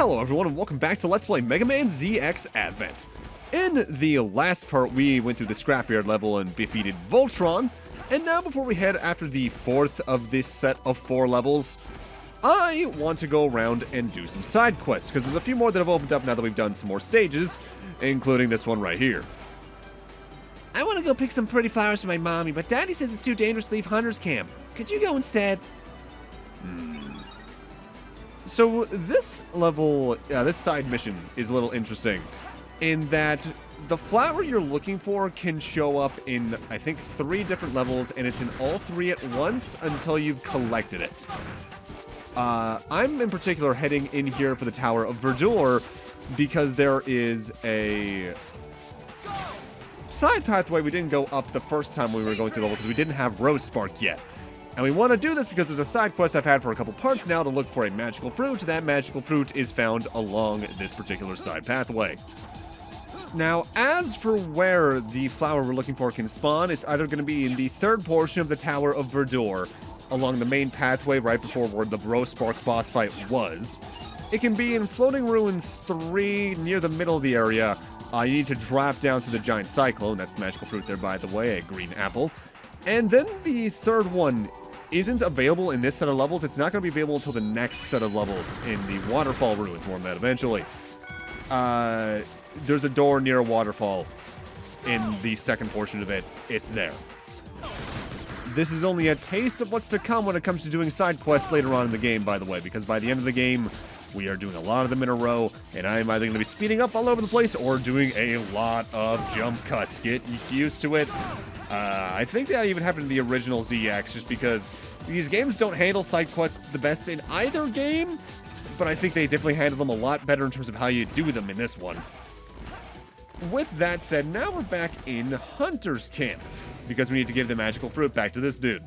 Hello everyone and welcome back to Let's Play Megaman ZX Advent. In the last part we went through the scrapyard level and defeated Voltron, and now before we head after the fourth of this set of 4 levels, I want to go around and do some side quests, because there's a few more that have opened up now that we've done some more stages, including this one right here. I want to go pick some pretty flowers for my mommy, but Daddy says it's too dangerous to leave Hunter's camp. Could you go instead? So this level, this side mission is a little interesting in that the flower you're looking for can show up in, I think, 3 different levels, and it's in all 3 at once until you've collected it. I'm in particular heading in here for the Tower of Verdure because there is a side pathway we didn't go up the first time we were going through the level because we didn't have Rose Spark yet. And we want to do this because there's a side quest I've had for a couple parts now to look for a magical fruit. That magical fruit is found along this particular side pathway. Now, as for where the flower we're looking for can spawn, it's either going to be in the 3rd portion of the Tower of Verdure, along the main pathway right before where the Rose Spark boss fight was. It can be in Floating Ruins 3, near the middle of the area. You need to drop down through the giant cyclone. That's the magical fruit there, by the way, a green apple. And then the 3rd one isn't available in this set of levels. It's not going to be available until the next set of levels in the Waterfall Ruins. More on that eventually. There's a door near a waterfall in the 2nd portion of it. It's there. This is only a taste of what's to come when it comes to doing side quests later on in the game, by the way, because by the end of the game, we are doing a lot of them in a row, and I'm either going to be speeding up all over the place or doing a lot of jump cuts. Get used to it. I think that even happened in the original ZX, just because these games don't handle side quests the best in either game, but I think they definitely handle them a lot better in terms of how you do them in this one. With that said, now we're back in Hunter's camp, because we need to give the magical fruit back to this dude.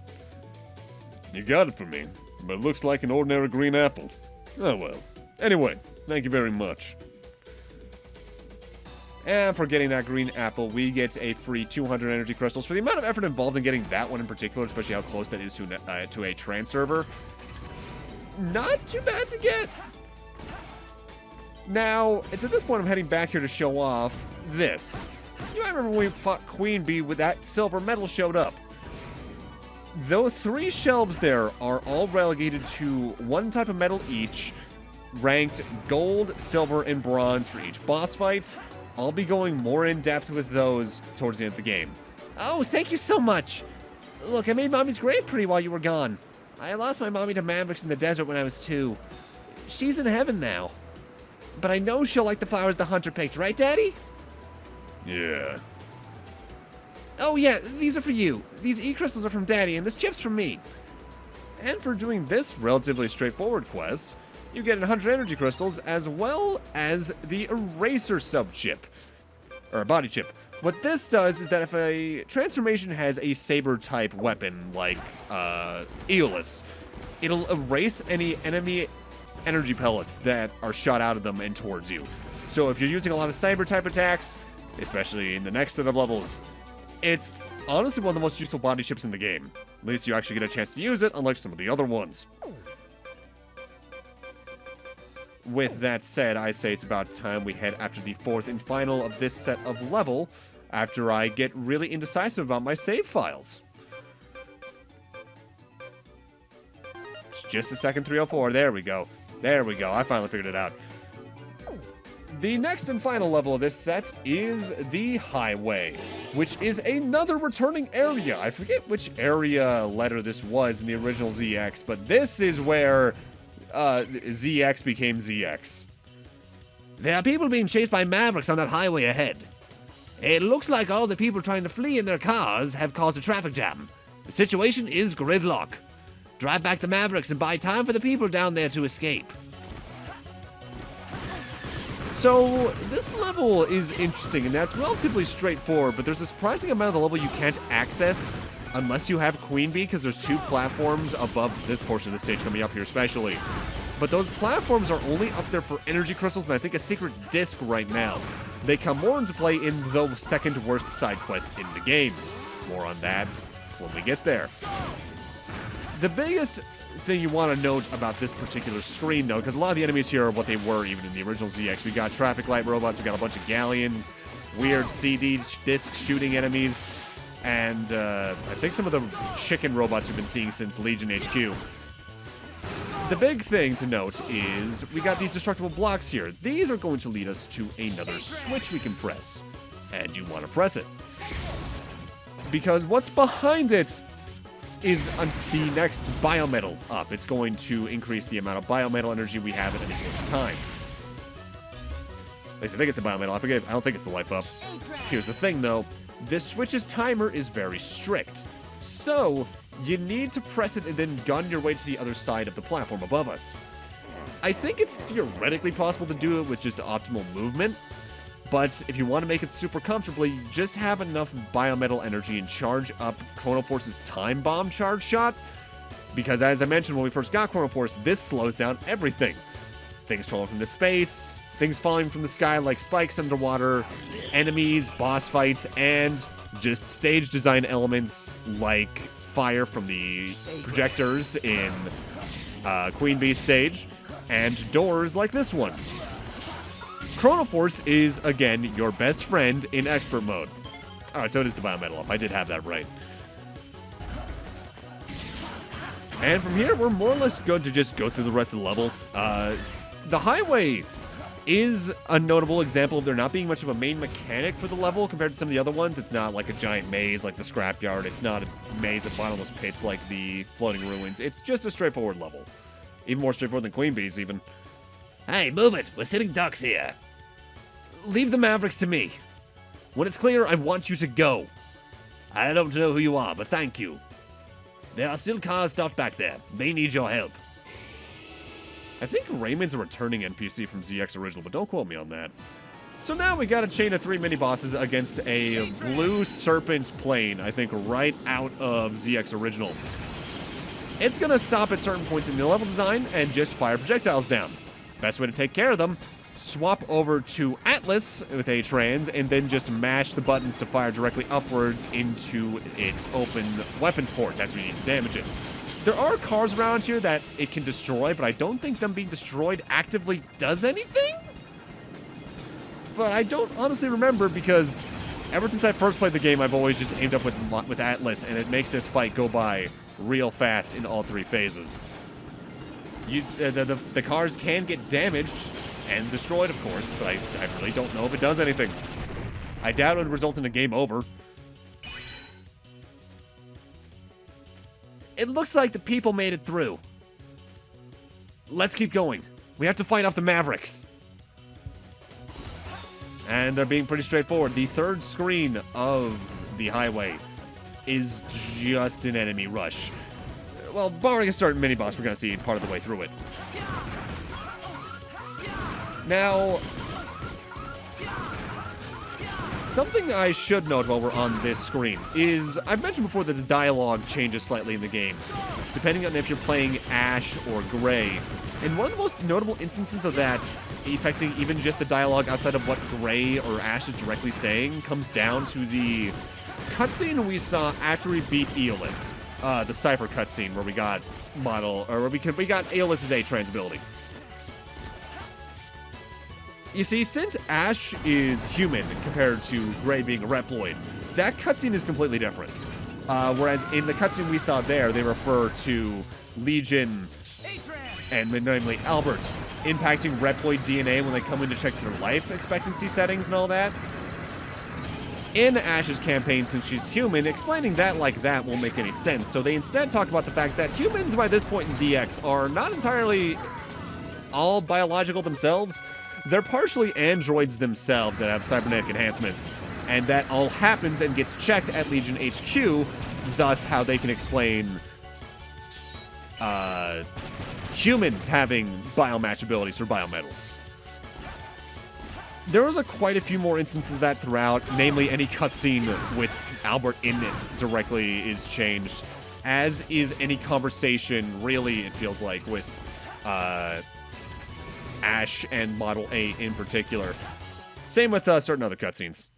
You got it for me, but it looks like an ordinary green apple. Oh well. Anyway, thank you very much. And for getting that green apple, we get a free 200 energy crystals. For the amount of effort involved in getting that one in particular, especially how close that is to a trans server, not too bad to get. Now, it's at this point I'm heading back here to show off this. You might remember when we fought Queen Bee with that silver medal showed up. Those 3 shelves there are all relegated to 1 type of medal each, ranked gold, silver, and bronze for each boss fight. I'll be going more in depth with those towards the end of the game. Oh, thank you so much. Look, I made Mommy's grave pretty while you were gone. I lost my mommy to Mavericks in the desert when I was 2. She's in heaven now. But I know she'll like the flowers the hunter picked, right, Daddy? Yeah. Oh yeah, these are for you. These E-crystals are from Daddy, and this chip's from me. And for doing this relatively straightforward quest, you get 100 energy crystals as well as the eraser sub-chip. Or a body chip. What this does is that if a transformation has a saber-type weapon, like Aeolus, it'll erase any enemy energy pellets that are shot out of them and towards you. So if you're using a lot of saber-type attacks, especially in the next set of levels, it's honestly one of the most useful body chips in the game. At least you actually get a chance to use it, unlike some of the other ones. With that said, I'd say it's about time we head after the 4th and final of this set of level, after I get really indecisive about my save files. It's just a second 304. There we go. There we go. I finally figured it out. The next and final level of this set is the Highway, which is another returning area. I forget which area letter this was in the original ZX, but this is where ZX became ZX. There are people being chased by Mavericks on that highway ahead. It looks like all the people trying to flee in their cars have caused a traffic jam. The situation is gridlock. Drive back the Mavericks and buy time for the people down there to escape. So, this level is interesting, and that's relatively straightforward, but there's a surprising amount of the level you can't access unless you have Queen Bee, because there's 2 platforms above this portion of the stage coming up here especially. But those platforms are only up there for energy crystals and I think a secret disc right now. They come more into play in the 2nd worst side quest in the game. More on that when we get there. The biggest thing you want to note about this particular screen, though, because a lot of the enemies here are what they were even in the original ZX. We got traffic light robots, we got a bunch of galleons, weird CD disc shooting enemies, and I think some of the chicken robots we've been seeing since Legion HQ. The big thing to note is we got these destructible blocks here. These are going to lead us to another switch we can press, and you want to press it. Because what's behind it is the next biometal up. It's going to increase the amount of biometal energy we have at any given time. At least I think it's the biometal. I forget. I don't think it's the life up. Here's the thing, though. This switch's timer is very strict. So, you need to press it and then gun your way to the other side of the platform above us. I think it's theoretically possible to do it with just optimal movement, but if you want to make it super comfortably, just have enough biometal energy and charge up Chrono Force's time bomb charge shot, because as I mentioned when we first got Chrono Force, this slows down everything. Things falling from the space, things falling from the sky like spikes underwater, enemies, boss fights, and just stage design elements like fire from the projectors in Queen Bee's stage, and doors like this one. Chrono Force is, again, your best friend in expert mode. Alright, so it is the biometal up. I did have that right. And from here, we're more or less good to just go through the rest of the level. The highway is a notable example of there not being much of a main mechanic for the level compared to some of the other ones. It's not like a giant maze like the scrapyard. It's not a maze of bottomless pits like the floating ruins. It's just a straightforward level. Even more straightforward than Queen Bee's, even. Hey, move it. We're sitting ducks here. Leave the Mavericks to me. When it's clear, I want you to go. I don't know who you are, but thank you. There are still cars stopped back there. They need your help. I think Raymond's a returning NPC from ZX Original, but don't quote me on that. So now we got a chain of 3 mini-bosses against a blue serpent plane, I think right out of ZX Original. It's going to stop at certain points in the level design and just fire projectiles down. Best way to take care of them, swap over to Atlas with a trans, and then just mash the buttons to fire directly upwards into its open weapons port. That's where you need to damage it. There are cars around here that it can destroy, but I don't think them being destroyed actively does anything? But I don't honestly remember, because ever since I first played the game, I've always just aimed up with Atlas, and it makes this fight go by real fast in all 3 phases. The cars can get damaged and destroyed, of course, but I really don't know if it does anything. I doubt it would result in a game over. It looks like the people made it through. Let's keep going. We have to fight off the Mavericks. And they're being pretty straightforward. The third screen of the highway is just an enemy rush. Well, barring a certain mini-boss, we're going to see part of the way through it. Now, something I should note while we're on this screen is, I've mentioned before that the dialogue changes slightly in the game, depending on if you're playing Ash or Gray. And one of the most notable instances of that, affecting even just the dialogue outside of what Gray or Ash is directly saying, comes down to the cutscene we saw after we beat Aeolus. The Cypher cutscene where we got we got Aeolus's A-Trans ability. You see, since Ash is human compared to Gray being a Reploid, that cutscene is completely different. Whereas in the cutscene we saw there, they refer to Legion and namely Albert impacting Reploid DNA when they come in to check their life expectancy settings and all that. In Ash's campaign, since she's human, explaining that like that won't make any sense, so they instead talk about the fact that humans by this point in ZX are not entirely all biological themselves. They're partially androids themselves that have cybernetic enhancements, and that all happens and gets checked at Legion HQ, thus how they can explain humans having biomatch abilities for biometals. There was quite a few more instances of that throughout, namely any cutscene with Albert in it directly is changed, as is any conversation, really, it feels like, with Ash and Model 8 in particular. Same with certain other cutscenes.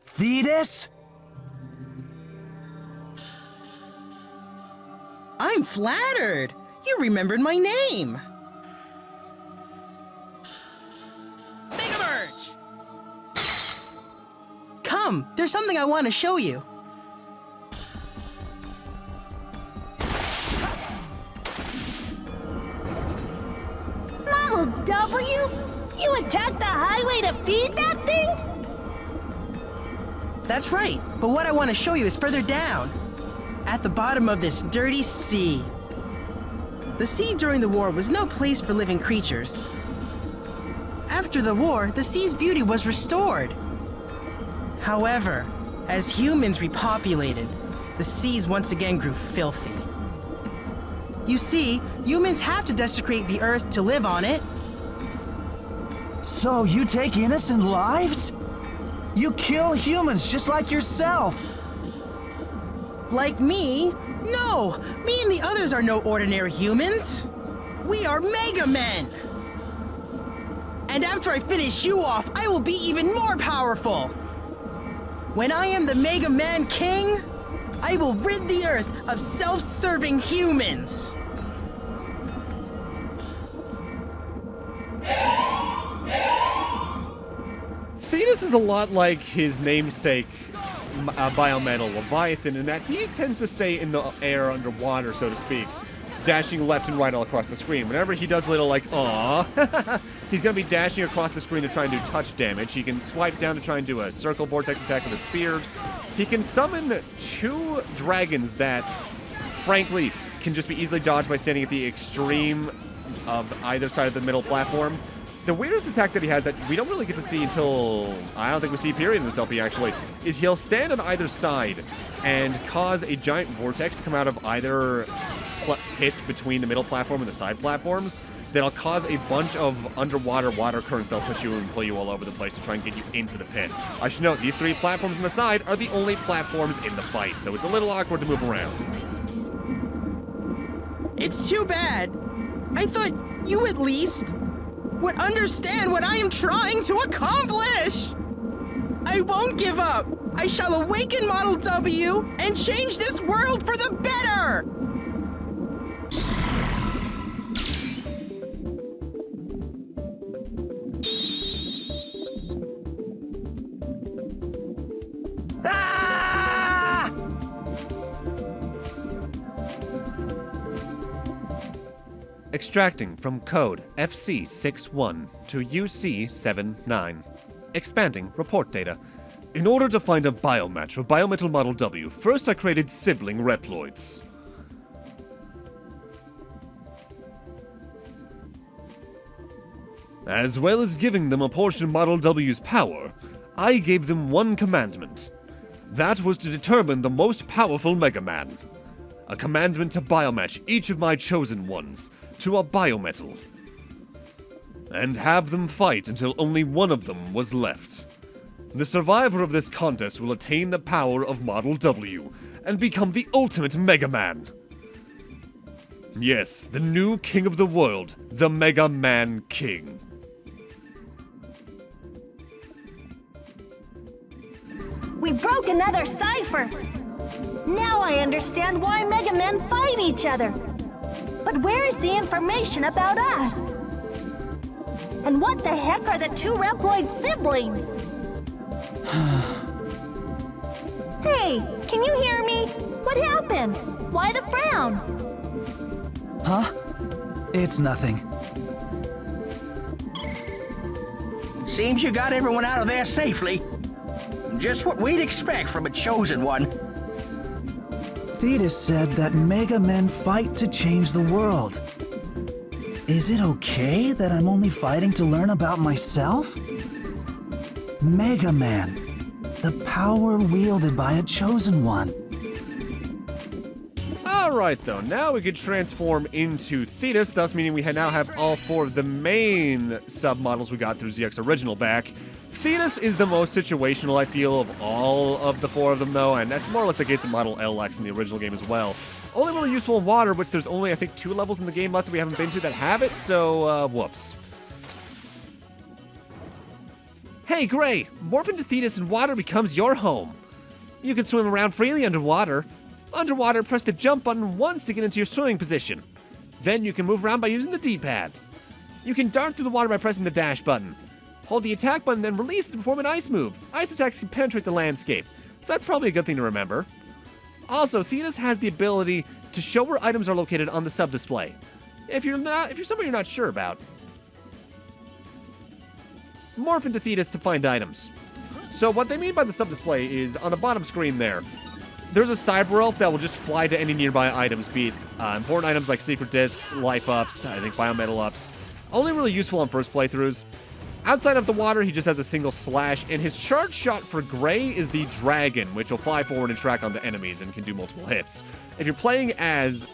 Thetis? I'm flattered. You remembered my name. Mega Merge! Come, there's something I want to show you. Model W? You attacked the highway to feed that thing? That's right, but what I want to show you is further down. At the bottom of this dirty sea. The sea during the war was no place for living creatures. After the war, the sea's beauty was restored. However, as humans repopulated, the seas once again grew filthy. You see, humans have to desecrate the earth to live on it. So you take innocent lives? You kill humans just like yourself. Like me? No! Me and the others are no ordinary humans. We are Megamen! And after I finish you off, I will be even more powerful! When I am the Mega Man King, I will rid the Earth of self-serving humans! Thetis is a lot like his namesake, Biometal Leviathan, in that he tends to stay in the air underwater, so to speak, dashing left and right all across the screen. Whenever he does little, like, aww, he's going to be dashing across the screen to try and do touch damage. He can swipe down to try and do a circle vortex attack with a spear. He can summon 2 dragons that, frankly, can just be easily dodged by standing at the extreme of either side of the middle platform. The weirdest attack that he has that we don't really get to see until, I don't think we see period in this LP actually, is he'll stand on either side and cause a giant vortex to come out of either pits between the middle platform and the side platforms that'll cause a bunch of underwater water currents that'll push you and pull you all over the place to try and get you into the pit. I should note, these 3 platforms on the side are the only platforms in the fight, so it's a little awkward to move around. It's too bad. I thought you at least would understand what I am trying to accomplish! I won't give up! I shall awaken Model W and change this world for the better! Ah! Extracting from code FC61 to UC79. Expanding report data. In order to find a biomatch for Biometal Model W, first I created sibling Reploids. As well as giving them a portion of Model W's power, I gave them one commandment. That was to determine the most powerful Mega Man. A commandment to biomatch each of my chosen ones to a biometal. And have them fight until only one of them was left. The survivor of this contest will attain the power of Model W and become the ultimate Mega Man. Yes, the new king of the world, the Mega Man King. We broke another cipher. Now I understand why Mega Men fight each other. But where is the information about us? And what the heck are the 2 Reploid siblings? Hey, can you hear me? What happened? Why the frown? Huh? It's nothing. Seems you got everyone out of there safely. Just what we'd expect from a chosen one. Thetis said that Mega Men fight to change the world. Is it okay that I'm only fighting to learn about myself? Mega Man, the power wielded by a chosen one. Alright though, now we could transform into Thetis, thus meaning we now have all 4 of the main sub-models we got through ZX Original back. Thetis is the most situational, I feel, of all of the 4 of them though, and that's more or less the case of Model LX in the original game as well. Only really useful in water, which there's only, I think, 2 levels in the game left that we haven't been to that have it, so, whoops. Hey, Gray! Morph into Thetis and water becomes your home. You can swim around freely underwater. Underwater, press the jump button once to get into your swimming position. Then you can move around by using the D-pad. You can dart through the water by pressing the dash button. Hold the attack button, then release it to perform an ice move. Ice attacks can penetrate the landscape, so that's probably a good thing to remember. Also, Thetis has the ability to show where items are located on the sub-display. If you're somebody you're not sure about, morph into Thetis to find items. So what they mean by the sub-display is, on the bottom screen there's a cyber elf that will just fly to any nearby items, be it important items like secret discs, life ups, I think biometal ups. Only really useful on first playthroughs. Outside of the water, he just has a single slash, and his charge shot for Gray is the Dragon, which will fly forward and track onto enemies and can do multiple hits. If you're playing as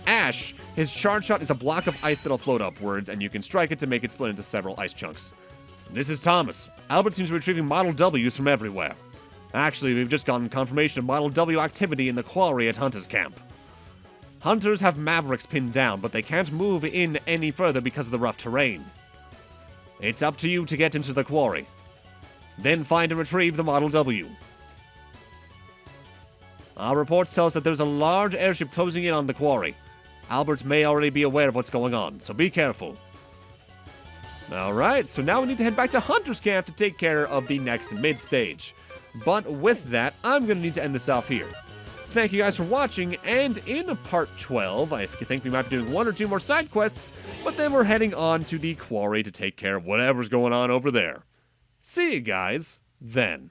Ash, his charge shot is a block of ice that'll float upwards, and you can strike it to make it split into several ice chunks. This is Thomas. Albert seems to be retrieving Model Ws from everywhere. Actually, we've just gotten confirmation of Model W activity in the quarry at Hunter's Camp. Hunters have Mavericks pinned down, but they can't move in any further because of the rough terrain. It's up to you to get into the quarry. Then find and retrieve the Model W. Our reports tell us that there's a large airship closing in on the quarry. Albert may already be aware of what's going on, so be careful. Alright, so now we need to head back to Hunter's Camp to take care of the next mid-stage. But with that, I'm going to need to end this off here. Thank you guys for watching, and in part 12, I think we might be doing 1 or 2 more side quests, but then we're heading on to the quarry to take care of whatever's going on over there. See you guys then.